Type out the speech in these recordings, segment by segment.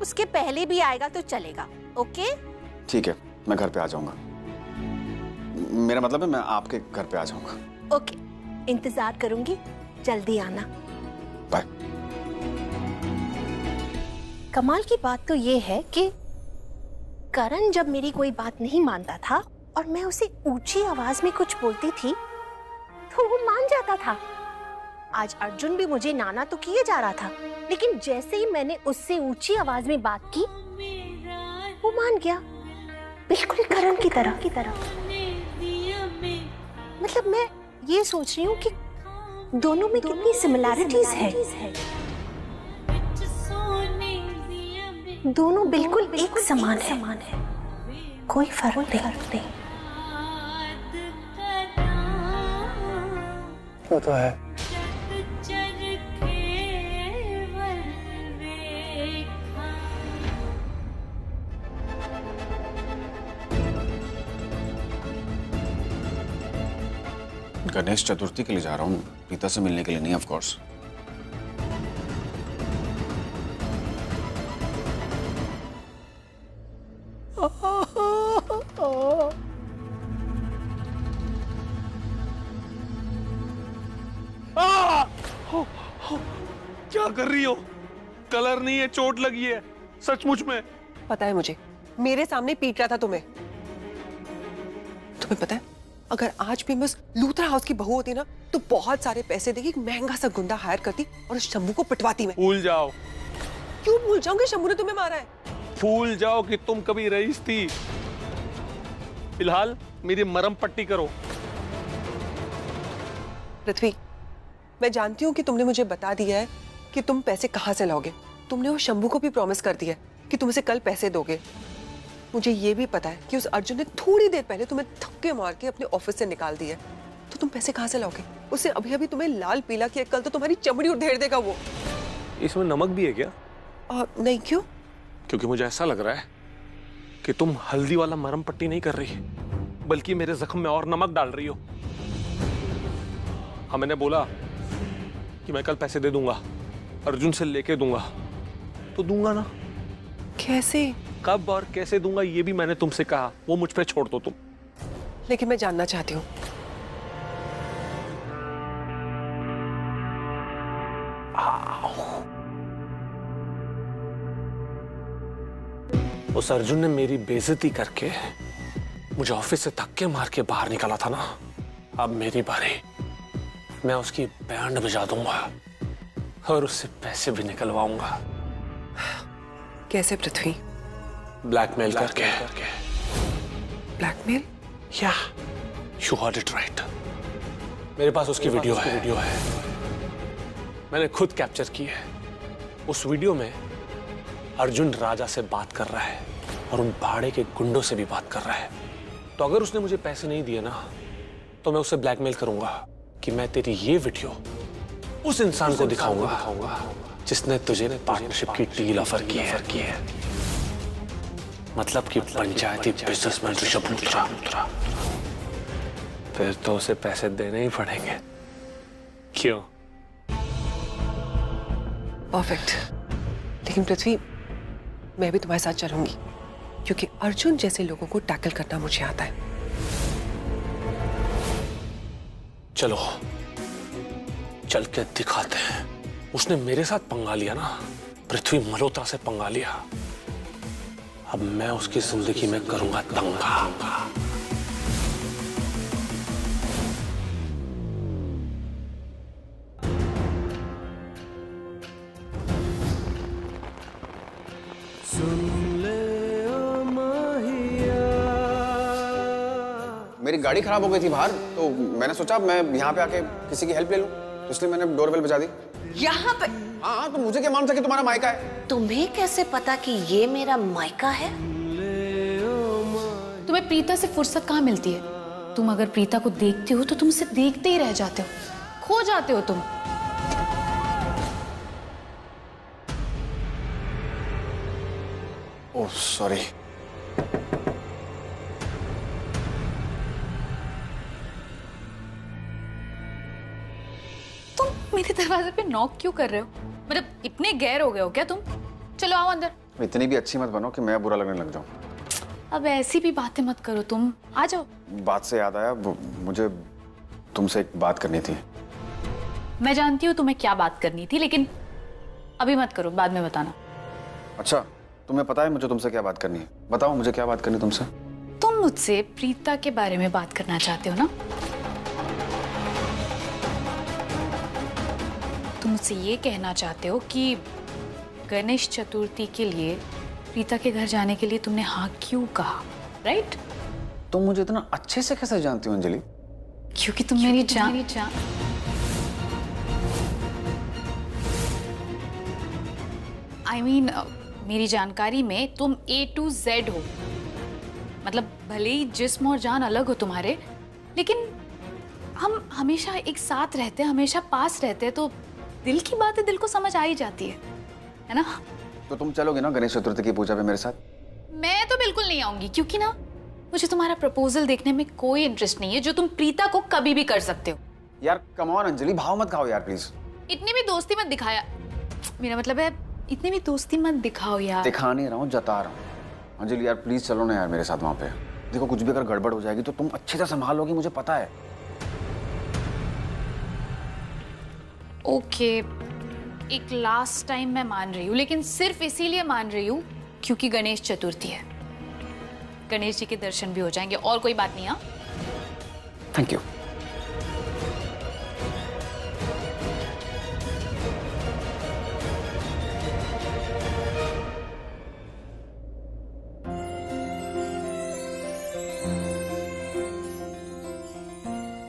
उसके पहले भी आएगा तो चलेगा। ओके ठीक है, मैं घर पे आ जाऊंगा। मेरा मतलब है मैं आपके घर पे आ जाऊंगा। ओके, इंतजार करूंगी, जल्दी आना। बाय। कमाल की बात तो ये है कि करण जब मेरी कोई बात नहीं मानता था और मैं उसे ऊंची आवाज में कुछ बोलती थी तो वो मान जाता था। आज अर्जुन भी मुझे नाना तो किए जा रहा था, लेकिन जैसे ही मैंने उससे ऊंची आवाज में बात की वो मान गया, बिल्कुल करण की तरह। मतलब मैं ये सोच रही हूँ कि दोनों में कितनी सिमिलैरिटीज है। दोनों बिल्कुल एक समान है, कोई फर्क नहीं। वो तो है। गणेश चतुर्थी के लिए जा रहा हूँ, प्रीता से मिलने के लिए नहीं, ऑफ कोर्स। क्या कर रही हो? कलर नहीं है, चोट लगी है सचमुच में। पता है मुझे, मेरे सामने पीट रहा था तुम्हें। तुम्हें पता है, अगर आज भी मैं उस लूथरा हाउस की बहू होती ना तो बहुत सारे पैसे देके एक महंगा सा गुंडा हायर करती और उस शंभू को पिटवाती मैं। भूल जाओ। क्यों भूल जाऊंगी? शंभू ने तुम्हें मारा है। भूल जाओ कि तुम कभी रईस थी। फिलहाल मेरी मरहम पट्टी करो। पृथ्वी, मैं जानती हूँ कि तुमने मुझे बता दिया है कि तुम पैसे कहाँ से लाओगे। तुमने वो शंभू को भी प्रॉमिस कर दिया है कि तुम उसे कल पैसे दोगे। मुझे ये भी पता है कि उस अर्जुन ने थोड़ी देर पहले तुम्हें धक्के मार के अपने ऑफिस से निकाल दिया है। तो तुम पैसे कहाँ से लाओगे? उससे अभी अभी तुम्हें लाल पीला किया, कल तो तुम्हारी चमड़ी उधेड़ देगा वो। इसमें नमक भी है क्या? नहीं, क्यों? क्योंकि मुझे ऐसा लग रहा है कि तुम हल्दी वाला मरहम पट्टी नहीं कर रही, बल्कि मेरे जख्म में और नमक डाल रही हो। हाँ, मैंने बोला कि मैं कल पैसे दे दूंगा, अर्जुन से लेके दूंगा, तो दूंगा ना। कैसे, कब और कैसे दूंगा ये भी मैंने तुमसे कहा, वो मुझ पे छोड़ दो तुम। लेकिन मैं जानना चाहती हूँ। उस अर्जुन ने मेरी बेइज्जती करके मुझे ऑफिस से धक्के मार के बाहर निकाला था ना, अब मेरी बारी। मैं उसकी बैंड बजा दूंगा और उससे पैसे भी निकलवाऊंगा। कैसे पृथ्वी? ब्लैकमेल करके। ब्लैकमेल? या, यू हर्ड इट राइट। मेरे पास उसकी वीडियो है। मैंने खुद कैप्चर की है। उस वीडियो में अर्जुन राजा से बात कर रहा है और उन भाड़े के गुंडों से भी बात कर रहा है। तो अगर उसने मुझे पैसे नहीं दिए ना, तो मैं उसे ब्लैकमेल करूंगा कि मैं तेरी ये वीडियो उस इंसान को दिखाऊंगा जिसने तुझे पार्टनरशिप की डील ऑफर की है। मतलब कि पंचायती बिजनेसमैन ऋषभ लूथरा। फिर तो उसे पैसे देने ही पड़ेंगे। क्यों? परफेक्ट। लेकिन पृथ्वी, मैं भी तुम्हारे साथ चलूंगी, क्योंकि अर्जुन जैसे लोगों को टैकल करना मुझे आता है। चलो, चल के दिखाते हैं। उसने मेरे साथ पंगा लिया ना, पृथ्वी मल्होत्रा से पंगा लिया। अब मैं उसकी जिंदगी में करूंगा दंगा। मेरी गाड़ी खराब हो गई थी बाहर, तो मैंने सोचा मैं यहाँ पे आके किसी की हेल्प ले लूं, तो इसलिए मैंने डोरबेल बजा दी। यहाँ पे? हाँ, तो मुझे क्या मालूम था कि तुम्हारा मायका है। तुम्हें कैसे पता कि ये मेरा मायका है? तुम्हें प्रीता से फुर्सत कहाँ मिलती है? तुम अगर प्रीता को देखते हो तो तुम उसे देखते ही रह जाते हो, खो जाते हो तुम। Oh sorry. तुम मेरे दरवाजे पे नॉक क्यों कर रहे हो? मतलब इतने गैर हो गए हो क्या तुम? चलो आओ अंदर। इतनी भी अच्छी मत बनो कि मैं बुरा लगने लग जाऊं। अब ऐसी भी बातें मत करो, तुम आ जाओ। बात से याद आया, मुझे तुमसे एक बात करनी थी। मैं जानती हूँ तुम्हें क्या बात करनी थी, लेकिन अभी मत करो, बाद में बताना। अच्छा, तुम्हें पता है मुझे तुमसे क्या बात करनी है? बताओ मुझे क्या बात करनी तुमसे। तुम मुझसे प्रीता के बारे में बात करना चाहते हो ना? तुम मुझसे ये कहना चाहते हो कि गणेश चतुर्थी के लिए प्रीता के घर जाने के लिए तुमने हाँ क्यों कहा, राइट? तुम मुझे इतना अच्छे से कैसे जानती हो अंजलि? क्योंकि तुम मेरी जान I mean, मेरी जानकारी में तुम A to Z हो। मतलब भले ही जिस्म और जान अलग हो तुम्हारे, लेकिन हम हमेशा एक साथ रहते हैं, हमेशा पास रहते हैं, तो दिल की बातें दिल को समझ आ ही जाती है ना? तो तुम चलोगे ना गणेश चतुर्थी की पूजा पे मेरे साथ? मैं तो बिल्कुल नहीं आऊंगी, क्योंकि ना मुझे तुम्हारा प्रपोजल देखने में कोई इंटरेस्ट नहीं है, जो तुम प्रीता को कभी भी कर सकते हो। यार कम ऑन अंजलि, भाव मत खाओ यार प्लीज। इतनी भी दोस्ती मत दिखाया, मेरा मतलब है इतनी भी दोस्ती मत दिखाओ यार। दिखा नहीं रहा हूँ, जता रहा हूँ। अंजलि यार प्लीज चलो ना यार मेरे साथ वहां पे। देखो कुछ भी अगर गड़बड़ हो जाएगी तो तुम अच्छे से संभालोगी, मुझे पता है। ओके, एक लास्ट टाइम मैं मान रही हूँ, लेकिन सिर्फ इसीलिए मान रही हूँ क्योंकि गणेश चतुर्थी है। गणेश जी के दर्शन भी हो जाएंगे, और कोई बात नहीं। हाँ, थैंक यू।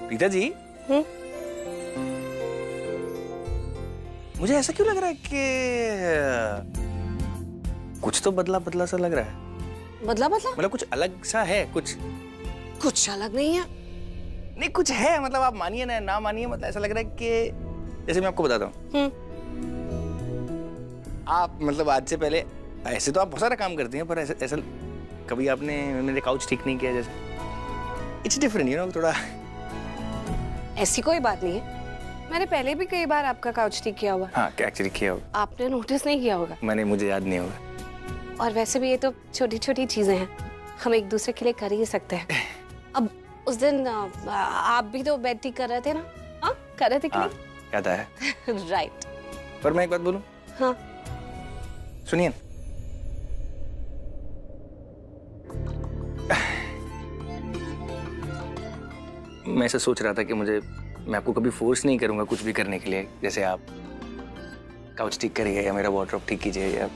प्रीता जी, मुझे ऐसा क्यों लग रहा है कि कुछ तो बदला बदला सा लग रहा है। बदला मतलब कुछ अलग सा है, कुछ अलग नहीं है। नहीं कुछ है, मतलब आप मानिए ना मानिए, मतलब ऐसा लग रहा है कि जैसे मैं आपको बताता हूँ, आप मतलब आज से पहले ऐसे तो आप बहुत सारा काम करती हैं, पर ऐसा कभी आपने मेरे काउच ठीक नहीं किया जैसे। इट्स डिफरेंट, यू नो, थोड़ा। ऐसी कोई बात नहीं है, मैंने पहले भी कई बार आपका काउच ठीक किया हुआ। हाँ, क्या एक्चुअली किया होगा? आपने नोटिस नहीं किया होगा। मुझे याद नहीं होगा। और वैसे भी ये तो छोटी छोटी चीजें हैं, हम एक दूसरे के लिए कर ही सकते हैं। अब उस दिन आप भी तो बेड ठीक कर रहे थे ना? हाँ, कर रहे थे कि नहीं? याद आया। राइट। पर मैं एक बात बोलूं? हाँ। सुनिए, मैं ऐसा सोच रहा था कि मैं आपको कभी फोर्स नहीं करूंगा कुछ भी करने के लिए, जैसे आप काउच ठीक करिए या मेरा वार्डरोब ठीक कीजिए या